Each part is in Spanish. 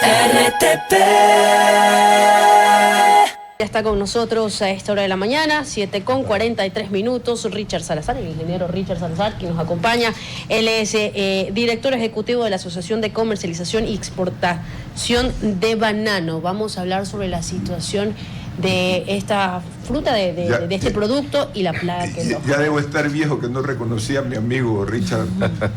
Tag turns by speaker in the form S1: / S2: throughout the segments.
S1: RTP.
S2: Ya está con nosotros a esta hora de la mañana, 7:43 Richard Salazar, el ingeniero Richard Salazar, que nos acompaña. Él es director ejecutivo de la Asociación de Comercialización y Exportación de Banano. Vamos a hablar sobre la situación de esta fruta, de este producto y la plaga que
S3: ya debo estar viejo que no reconocía a mi amigo Richard.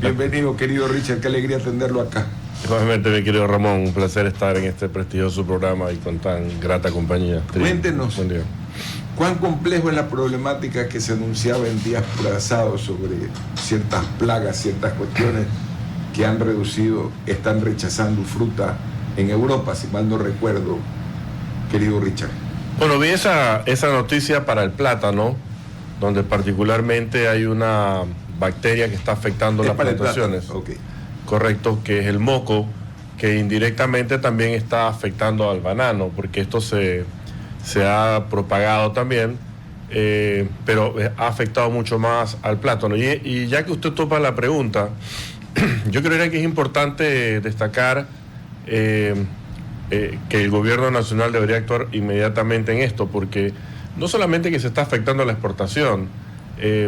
S3: Bienvenido, querido Richard, qué alegría tenerlo acá.
S4: Igualmente, mi querido Ramón, un placer estar en este prestigioso programa y con tan grata compañía.
S3: Cuéntenos, ¿cuán complejo es la problemática que se anunciaba en días pasados sobre ciertas plagas, ciertas cuestiones que han reducido, están rechazando fruta en Europa, si mal no recuerdo, querido Richard?
S4: Bueno, vi esa noticia para el plátano, donde particularmente hay una bacteria que está afectando las plantaciones.
S3: Okay.
S4: Correcto, que es el moco, que indirectamente también está afectando al banano, porque esto se ha propagado también, pero ha afectado mucho más al plátano. Y ya que usted topa la pregunta, yo creo que es importante destacar que el gobierno nacional debería actuar inmediatamente en esto, porque no solamente que se está afectando la exportación,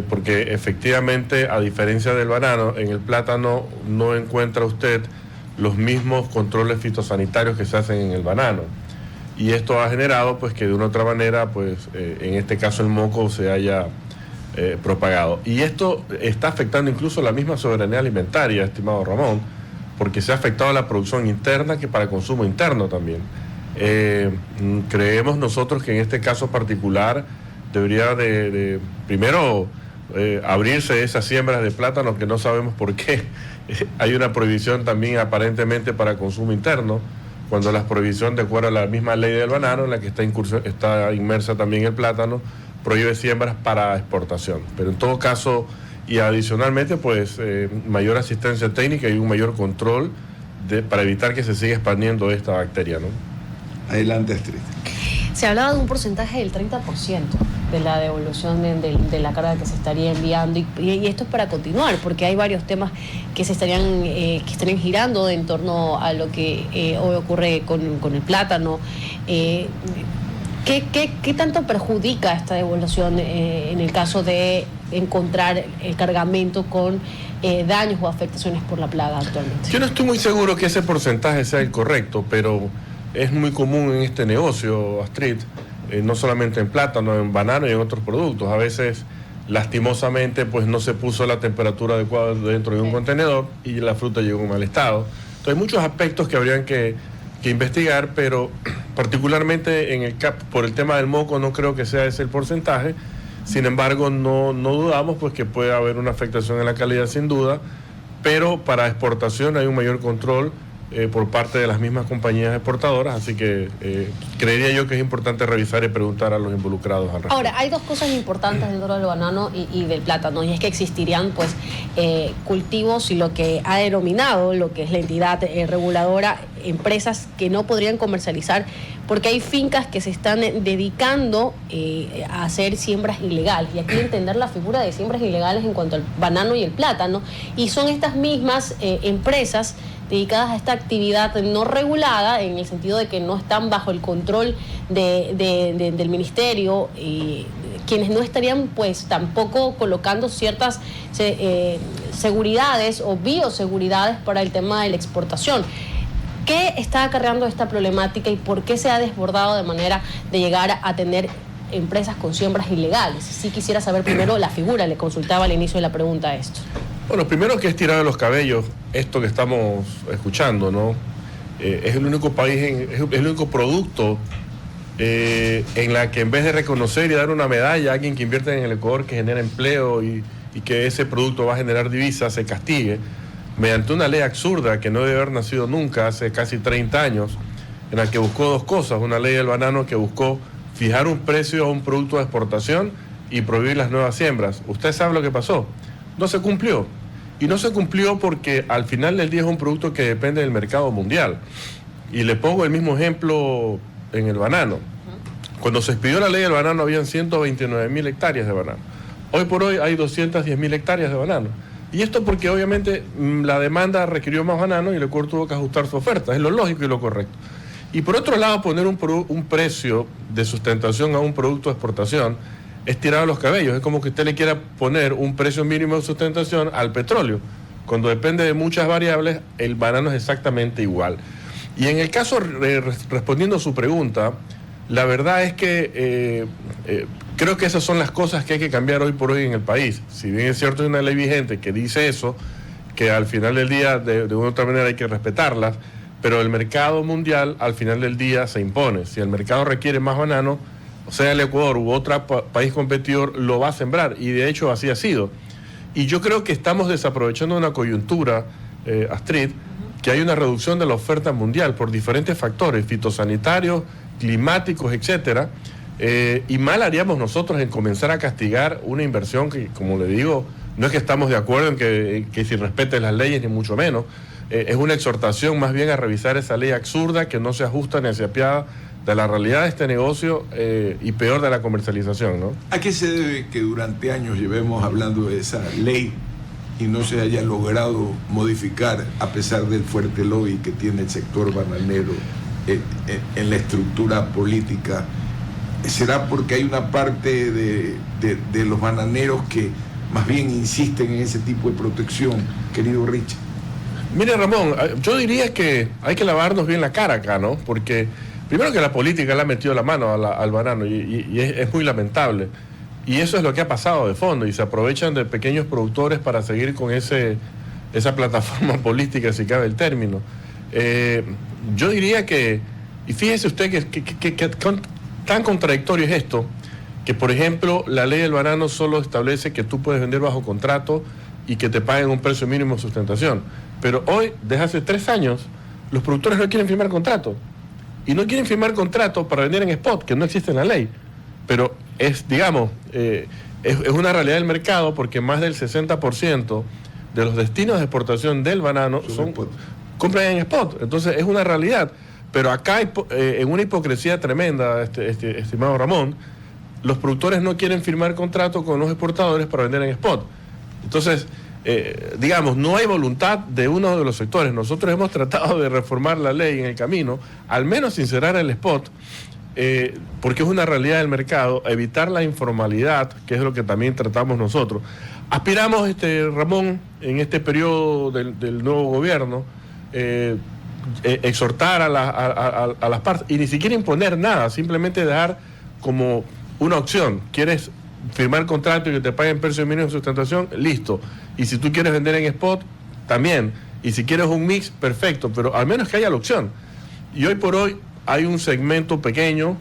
S4: porque efectivamente, a diferencia del banano, en el plátano no encuentra usted los mismos controles fitosanitarios que se hacen en el banano. Y esto ha generado pues que de una u otra manera, pues en este caso el moco se haya propagado. Y esto está afectando incluso la misma soberanía alimentaria, estimado Ramón, porque se ha afectado la producción interna que para consumo interno también. Creemos nosotros que en este caso particular debería de primero abrirse esas siembras de plátano, que no sabemos por qué hay una prohibición también aparentemente para consumo interno, cuando la prohibición, de acuerdo a la misma ley del banano, en la que está inmersa también el plátano, prohíbe siembras para exportación. Pero en todo caso, y adicionalmente, pues mayor asistencia técnica y un mayor control para evitar que se siga expandiendo esta bacteria, ¿no?
S3: Adelante, Astrid.
S2: Se hablaba de un porcentaje del 30% de la devolución de la carga que se estaría enviando, y esto es para continuar, porque hay varios temas que estarían girando en torno a lo que hoy ocurre con el plátano. ¿Qué tanto perjudica esta devolución en el caso de encontrar el cargamento con daños o afectaciones por la plaga actualmente?
S4: Yo no estoy muy seguro que ese porcentaje sea el correcto, pero es muy común en este negocio, Astrid, no solamente en plátano, en banano y en otros productos. A veces, lastimosamente, pues no se puso la temperatura adecuada dentro de un contenedor y la fruta llegó en mal estado. Entonces, hay muchos aspectos que habrían que investigar, pero particularmente por el tema del moco no creo que sea ese el porcentaje. Sin embargo, no dudamos pues que puede haber una afectación en la calidad sin duda, pero para exportación hay un mayor control por parte de las mismas compañías exportadoras, así que creería yo que es importante revisar y preguntar a los involucrados al respecto.
S2: Ahora, hay dos cosas importantes dentro del banano y del plátano, y es que existirían pues cultivos y lo que ha denominado lo que es la entidad reguladora, empresas que no podrían comercializar, porque hay fincas que se están dedicando a hacer siembras ilegales, y aquí entender la figura de siembras ilegales en cuanto al banano y el plátano, y son estas mismas empresas dedicadas a esta actividad no regulada, en el sentido de que no están bajo el control del ministerio, quienes no estarían pues tampoco colocando ciertas seguridades o bioseguridades para el tema de la exportación. ¿Qué está acarreando esta problemática y por qué se ha desbordado de manera de llegar a tener empresas con siembras ilegales? Sí quisiera saber primero la figura, le consultaba al inicio de la pregunta esto.
S4: Bueno, primero que es tirar de los cabellos esto que estamos escuchando, ¿no? Es el único país, es el único producto en la que en vez de reconocer y dar una medalla a alguien que invierte en el Ecuador, que genera empleo y que ese producto va a generar divisas, se castigue, mediante una ley absurda que no debe haber nacido nunca, hace casi 30 años, en la que buscó dos cosas: una ley del banano que buscó fijar un precio a un producto de exportación y prohibir las nuevas siembras. Usted sabe lo que pasó. No se cumplió. Y no se cumplió porque al final del día es un producto que depende del mercado mundial. Y le pongo el mismo ejemplo en el banano. Cuando se expidió la ley del banano habían 129.000 hectáreas de banano. Hoy por hoy hay 210.000 hectáreas de banano. Y esto porque obviamente la demanda requirió más banano y el Ecuador tuvo que ajustar su oferta, es lo lógico y lo correcto. Y por otro lado, poner un precio de sustentación a un producto de exportación es tirar a los cabellos. Es como que usted le quiera poner un precio mínimo de sustentación al petróleo. Cuando depende de muchas variables, el banano es exactamente igual. Y en el caso, respondiendo a su pregunta, la verdad es que creo que esas son las cosas que hay que cambiar hoy por hoy en el país. Si bien es cierto hay una ley vigente que dice eso, que al final del día de una u otra manera hay que respetarlas, pero el mercado mundial al final del día se impone. Si el mercado requiere más banano, o sea el Ecuador u otro país competidor lo va a sembrar, y de hecho así ha sido. Y yo creo que estamos desaprovechando una coyuntura, Astrid, que hay una reducción de la oferta mundial por diferentes factores, fitosanitarios, climáticos, etcétera, y mal haríamos nosotros en comenzar a castigar una inversión que, como le digo, no es que estamos de acuerdo en que si respeten las leyes, ni mucho menos, es una exhortación más bien a revisar esa ley absurda que no se ajusta ni se apiada de la realidad de este negocio y peor de la comercialización, ¿no?
S3: ¿A qué se debe que durante años llevemos hablando de esa ley y no se haya logrado modificar a pesar del fuerte lobby que tiene el sector bananero en la estructura política? ¿Será porque hay una parte de los bananeros que más bien insisten en ese tipo de protección, querido Rich?
S4: Mire, Ramón, yo diría que hay que lavarnos bien la cara acá, ¿no? Porque primero que la política le ha metido la mano al banano y es muy lamentable. Y eso es lo que ha pasado de fondo, y se aprovechan de pequeños productores para seguir con esa plataforma política, si cabe el término. Yo diría que, y fíjese usted que tan contradictorio es esto, que por ejemplo la ley del banano solo establece que tú puedes vender bajo contrato y que te paguen un precio mínimo de sustentación. Pero hoy, desde hace 3 años, los productores no quieren firmar contrato. Y no quieren firmar contrato para vender en spot, que no existe en la ley. Pero es, digamos, es una realidad del mercado, porque más del 60% de los destinos de exportación del banano compran en spot. Entonces es una realidad. Pero acá hay en una hipocresía tremenda, estimado Ramón, los productores no quieren firmar contrato con los exportadores para vender en spot. Entonces, digamos, no hay voluntad de uno de los sectores. Nosotros hemos tratado de reformar la ley en el camino, al menos sincerar el spot, porque es una realidad del mercado, evitar la informalidad, que es lo que también tratamos nosotros. Aspiramos, Ramón, en este periodo del nuevo gobierno, exhortar a las partes, y ni siquiera imponer nada, simplemente dejar como una opción. ¿Quieres firmar contrato y que te paguen precio mínimo de sustentación? Listo. Y si tú quieres vender en spot, también. Y si quieres un mix, perfecto, pero al menos que haya la opción. Y hoy por hoy hay un segmento pequeño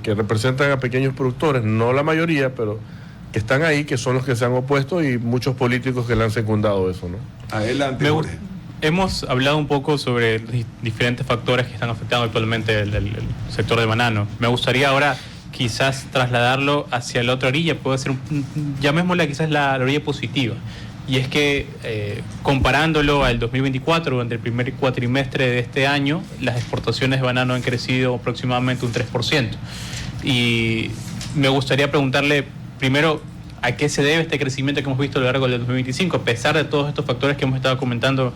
S4: que representan a pequeños productores, no la mayoría, pero que están ahí, que son los que se han opuesto, y muchos políticos que le han secundado eso, ¿no?
S3: Adelante, Jorge.
S1: Hemos hablado un poco sobre diferentes factores que están afectando actualmente el sector del banano. Me gustaría ahora quizás trasladarlo hacia la otra orilla, puede ser, llamémosla quizás la orilla positiva. Y es que comparándolo al 2024, durante el primer cuatrimestre de este año, las exportaciones de banano han crecido aproximadamente un 3%. Y me gustaría preguntarle primero a qué se debe este crecimiento que hemos visto a lo largo del 2025, a pesar de todos estos factores que hemos estado comentando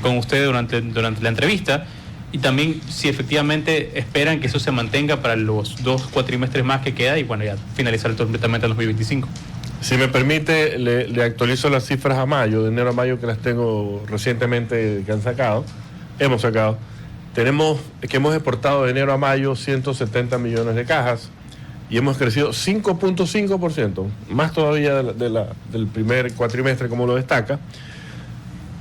S1: con usted durante la entrevista, y también si efectivamente esperan que eso se mantenga para los 2 cuatrimestres más que queda y bueno, ya finalizar completamente el 2025.
S4: Si me permite, le actualizo las cifras a mayo, de enero a mayo, que las tengo recientemente, que hemos sacado. Tenemos que hemos exportado de enero a mayo 170 millones de cajas y hemos crecido 5.5%, más todavía del primer cuatrimestre, como lo destaca.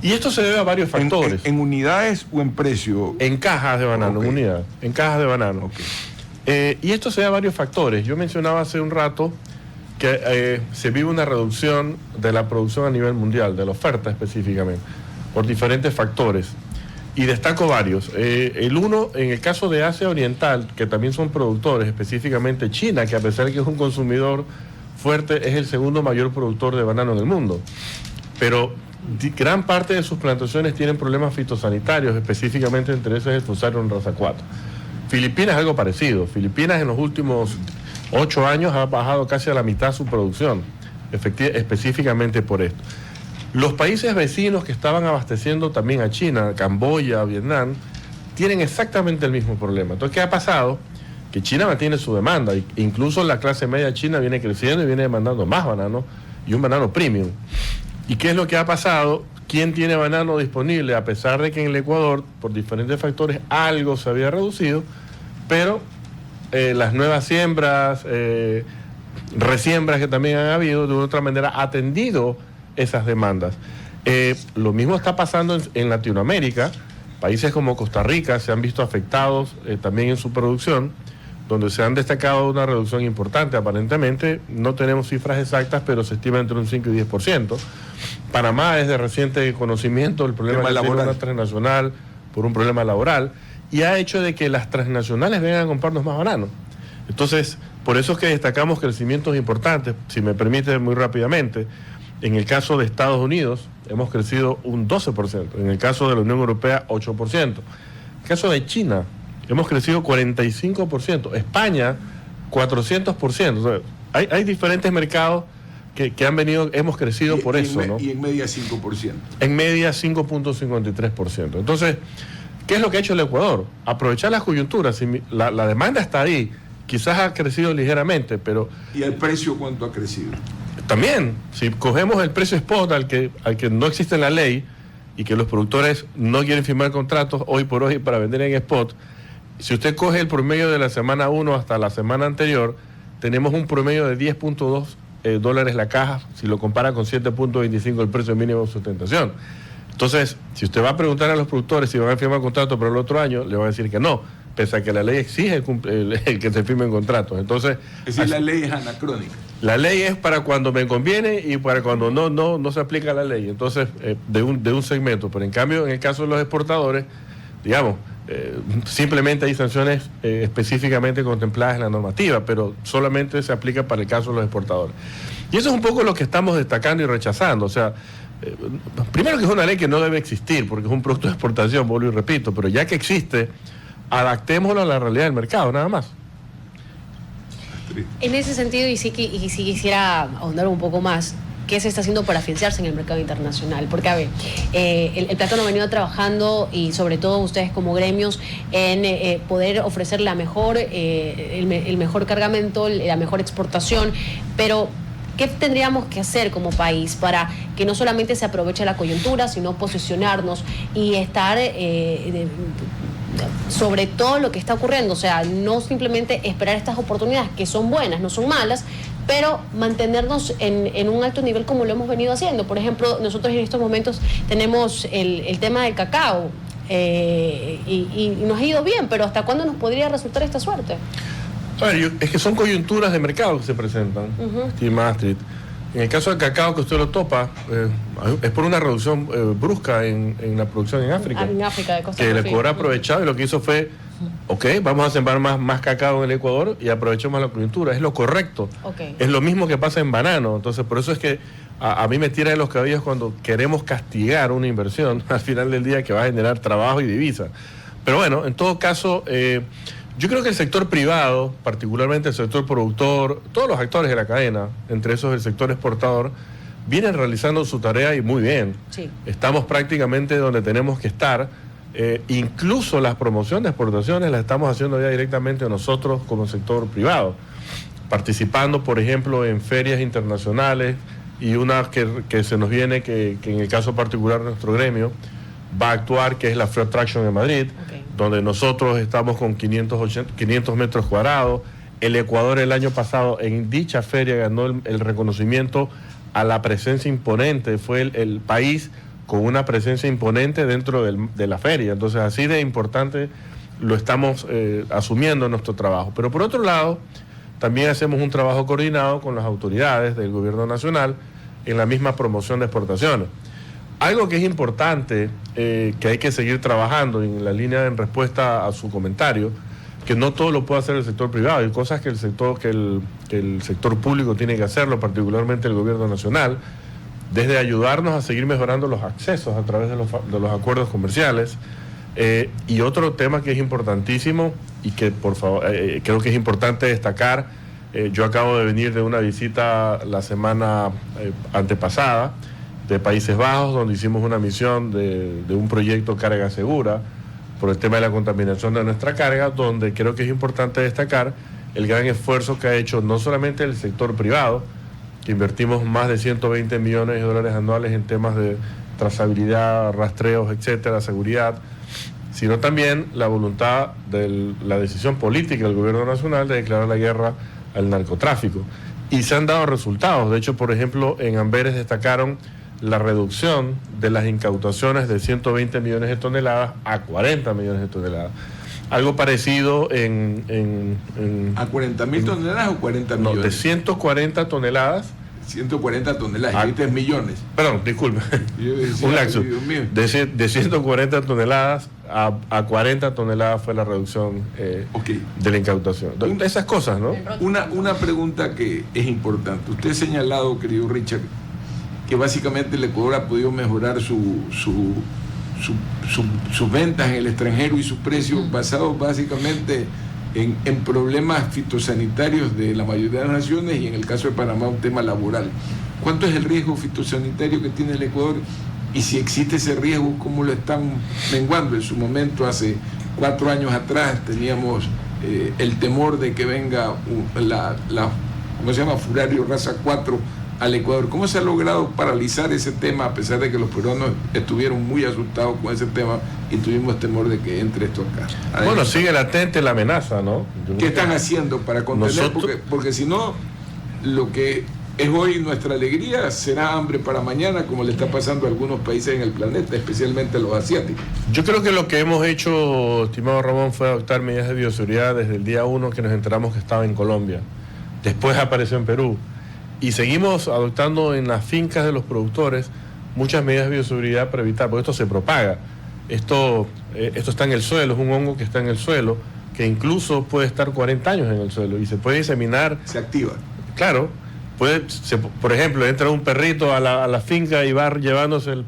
S4: Y esto se debe a varios factores.
S3: ¿En unidades o en precio?
S4: En cajas de banano,
S3: Okay.
S4: en unidad, en cajas de banano.
S3: Okay.
S4: Y esto se debe a varios factores. Yo mencionaba hace un rato que se vive una reducción de la producción a nivel mundial, de la oferta específicamente, por diferentes factores. Y destaco varios. El uno, en el caso de Asia Oriental, que también son productores, específicamente China, que a pesar de que es un consumidor fuerte, es el segundo mayor productor de banano en el mundo. Pero gran parte de sus plantaciones tienen problemas fitosanitarios, específicamente entre esos el Fusarium raza 4. Filipinas es algo parecido. Filipinas en los últimos 8 años ha bajado casi a la mitad su producción, específicamente por esto. Los países vecinos que estaban abasteciendo también a China, Camboya, Vietnam, tienen exactamente el mismo problema. Entonces, ¿qué ha pasado? Que China mantiene su demanda, incluso la clase media china viene creciendo y viene demandando más banano y un banano premium. ¿Y qué es lo que ha pasado? ¿Quién tiene banano disponible? A pesar de que en el Ecuador, por diferentes factores, algo se había reducido, pero las nuevas siembras, resiembras que también han habido, de una u otra manera, ha atendido esas demandas. Lo mismo está pasando en Latinoamérica. Países como Costa Rica se han visto afectados también en su producción, donde se han destacado una reducción importante. Aparentemente, no tenemos cifras exactas, pero se estima entre un 5 y 10%. Panamá es de reciente conocimiento el problema que tiene una transnacional por un problema laboral, y ha hecho de que las transnacionales vengan a comprarnos más banano. Entonces, por eso es que destacamos crecimientos importantes. Si me permite, muy rápidamente, en el caso de Estados Unidos hemos crecido un 12%, en el caso de la Unión Europea 8%, en el caso de China hemos crecido 45%, España 400%. O sea, hay diferentes mercados que han venido, hemos crecido por eso, ¿no?
S3: Y en media 5%.
S4: En media 5.53%. Entonces, ¿qué es lo que ha hecho el Ecuador? Aprovechar las coyunturas. Si la demanda está ahí, quizás ha crecido ligeramente, pero...
S3: ¿Y el precio cuánto ha crecido?
S4: También, si cogemos el precio spot al que no existe en la ley y que los productores no quieren firmar contratos hoy por hoy para vender en spot, si usted coge el promedio de la semana 1 hasta la semana anterior, tenemos un promedio de 10.2 dólares la caja, si lo compara con 7.25 el precio mínimo de sustentación. Entonces, si usted va a preguntar a los productores si van a firmar contrato para el otro año, le van a decir que no, pese a que la ley exige el que se firmen contratos. Entonces,
S3: es decir, la ley es anacrónica.
S4: La ley es para cuando me conviene y para cuando no se aplica la ley. Entonces, de un segmento. Pero en cambio, en el caso de los exportadores, digamos, simplemente hay sanciones específicamente contempladas en la normativa, pero solamente se aplica para el caso de los exportadores. Y eso es un poco lo que estamos destacando y rechazando. O sea, primero que es una ley que no debe existir, porque es un producto de exportación, vuelvo y repito, pero ya que existe, adaptémoslo a la realidad del mercado, nada más.
S2: En ese sentido, y sí quisiera ahondar un poco más, ¿qué se está haciendo para afianzarse en el mercado internacional? Porque, a ver, el plátano ha venido trabajando, y sobre todo ustedes como gremios, en poder ofrecer el mejor cargamento, la mejor exportación, pero ¿qué tendríamos que hacer como país para que no solamente se aproveche la coyuntura, sino posicionarnos y estar sobre todo lo que está ocurriendo? O sea, no simplemente esperar estas oportunidades, que son buenas, no son malas, pero mantenernos en un alto nivel como lo hemos venido haciendo. Por ejemplo, nosotros en estos momentos tenemos el tema del cacao, y nos ha ido bien, pero ¿hasta cuándo nos podría resultar esta suerte?
S4: A ver, es que son coyunturas de mercado que se presentan, Steve Astrid. En el caso del cacao, que usted lo topa, es por una reducción brusca en la producción en África.
S2: En África, de Costa
S4: que el
S2: Rica.
S4: Ecuador ha aprovechado, y lo que hizo fue, ok, vamos a sembrar más cacao en el Ecuador y aprovechemos la coyuntura. Es lo correcto.
S2: Okay.
S4: Es lo mismo que pasa en banano. Entonces, por eso es que a mí me tira de los cabellos cuando queremos castigar una inversión al final del día que va a generar trabajo y divisa. Pero bueno, en todo caso, yo creo que el sector privado, particularmente el sector productor, todos los actores de la cadena, entre esos el sector exportador, vienen realizando su tarea y muy bien.
S2: Sí.
S4: Estamos prácticamente donde tenemos que estar. Incluso las promociones de exportaciones las estamos haciendo ya directamente nosotros como sector privado, participando, por ejemplo, en ferias internacionales, y una que se nos viene, que en el caso particular de nuestro gremio va a actuar, que es la Free Attraction en Madrid, donde nosotros estamos con 500 metros cuadrados. El Ecuador el año pasado en dicha feria ganó el reconocimiento a la presencia imponente, fue el país con una presencia imponente dentro de la feria. Entonces, así de importante lo estamos asumiendo en nuestro trabajo. Pero por otro lado, también hacemos un trabajo coordinado con las autoridades del gobierno nacional en la misma promoción de exportaciones. Algo que es importante, que hay que seguir trabajando en la línea en respuesta a su comentario, que no todo lo puede hacer el sector privado. Hay cosas que el sector público tiene que hacerlo, particularmente el gobierno nacional, desde ayudarnos a seguir mejorando los accesos a través de los acuerdos comerciales. Y otro tema que es importantísimo y que por favor creo que es importante destacar, yo acabo de venir de una visita la semana antepasada de Países Bajos, donde hicimos una misión de un proyecto Carga Segura por el tema de la contaminación de nuestra carga, donde creo que es importante destacar el gran esfuerzo que ha hecho no solamente el sector privado, que invertimos más de 120 millones de dólares anuales en temas de trazabilidad, rastreos, etcétera, seguridad, sino también la voluntad de la decisión política del gobierno nacional de declarar la guerra al narcotráfico. Y se han dado resultados. De hecho, por ejemplo, en Amberes destacaron la reducción de las incautaciones de 120 millones de toneladas a 40 millones de toneladas. Algo parecido
S3: ¿A 40.000 toneladas o 40 millones?
S4: No, de 140 toneladas.
S3: 140 toneladas, ahorita es millones.
S4: Perdón, disculpe. Un lapsus. De 140 toneladas a 40 toneladas fue la reducción de la incautación. Esas cosas, ¿no?
S3: Una pregunta que es importante. Usted ha señalado, querido Richard, que básicamente el Ecuador ha podido mejorar sus ventas en el extranjero y sus precios basados básicamente en problemas fitosanitarios de la mayoría de las naciones y en el caso de Panamá un tema laboral. ¿Cuánto es el riesgo fitosanitario que tiene el Ecuador? Y si existe ese riesgo, ¿cómo lo están menguando? En su momento, hace 4 años atrás, teníamos el temor de que venga ¿cómo se llama? Furario raza 4 al Ecuador. ¿Cómo se ha logrado paralizar ese tema a pesar de que los peruanos estuvieron muy asustados con ese tema y tuvimos temor de que entre esto acá? Adelante.
S4: Bueno, sigue latente la amenaza, ¿no?
S3: ¿Qué están haciendo para contener? Porque si no, lo que es hoy nuestra alegría será hambre para mañana, como le está pasando a algunos países en el planeta, especialmente a los asiáticos.
S4: Yo creo que lo que hemos hecho, estimado Ramón, fue adoptar medidas de bioseguridad desde el día 1 que nos enteramos que estaba en Colombia. Después apareció en Perú. Y seguimos adoptando en las fincas de los productores muchas medidas de bioseguridad para evitar, porque esto se propaga. Esto está en el suelo, es un hongo que está en el suelo, que incluso puede estar 40 años en el suelo y se puede diseminar.
S3: Se activa.
S4: Claro, por ejemplo, entra un perrito a la finca y va llevándose el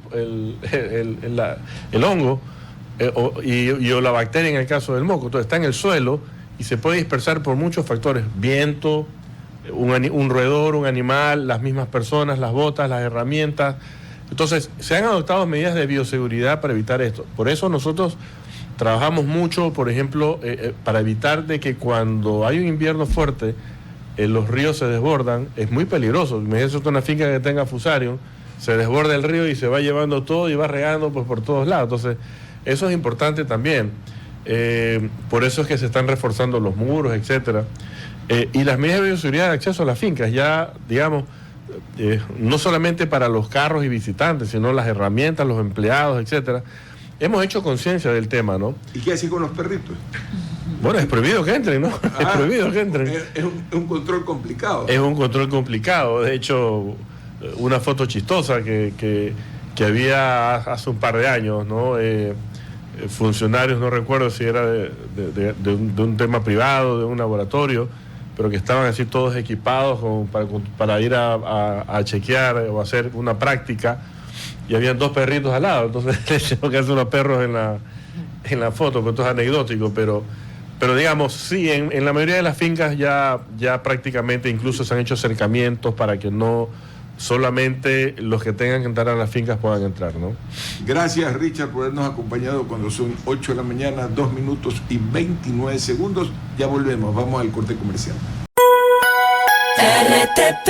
S4: hongo o la bacteria en el caso del moco. Entonces está en el suelo y se puede dispersar por muchos factores: viento, un roedor, un animal, las mismas personas, las botas, las herramientas. Entonces, se han adoptado medidas de bioseguridad para evitar esto. Por eso nosotros trabajamos mucho, por ejemplo, para evitar de que cuando hay un invierno fuerte, los ríos se desbordan. Es muy peligroso. Imagínense una finca que tenga fusarium, se desborda el río y se va llevando todo y va regando pues, por todos lados. Entonces, eso es importante también. Por eso es que se están reforzando los muros, etcétera. Y las medidas de bioseguridad de acceso a las fincas, ya, digamos, no solamente para los carros y visitantes, sino las herramientas, los empleados, etcétera. Hemos hecho conciencia del tema, ¿no?
S3: ¿Y qué hace con los perritos?
S4: Bueno, es prohibido que entren, ¿no? Es prohibido que entren.
S3: Es un control complicado.
S4: Es un control complicado. De hecho, una foto chistosa que había hace un par de años, ¿no? Funcionarios, no recuerdo si era de un tema privado, de un laboratorio, pero que estaban así todos equipados para ir a chequear o hacer una práctica, y habían 2 perritos al lado. Entonces tengo que hacer unos perros en la foto, pero esto es anecdótico, pero digamos, sí, en la mayoría de las fincas ya prácticamente incluso se han hecho acercamientos para que no solamente los que tengan que entrar a las fincas puedan entrar, ¿no?
S3: Gracias, Richard, por habernos acompañado cuando son 8 de la mañana, 2 minutos y 29 segundos. Ya volvemos, vamos al corte comercial.
S5: RTP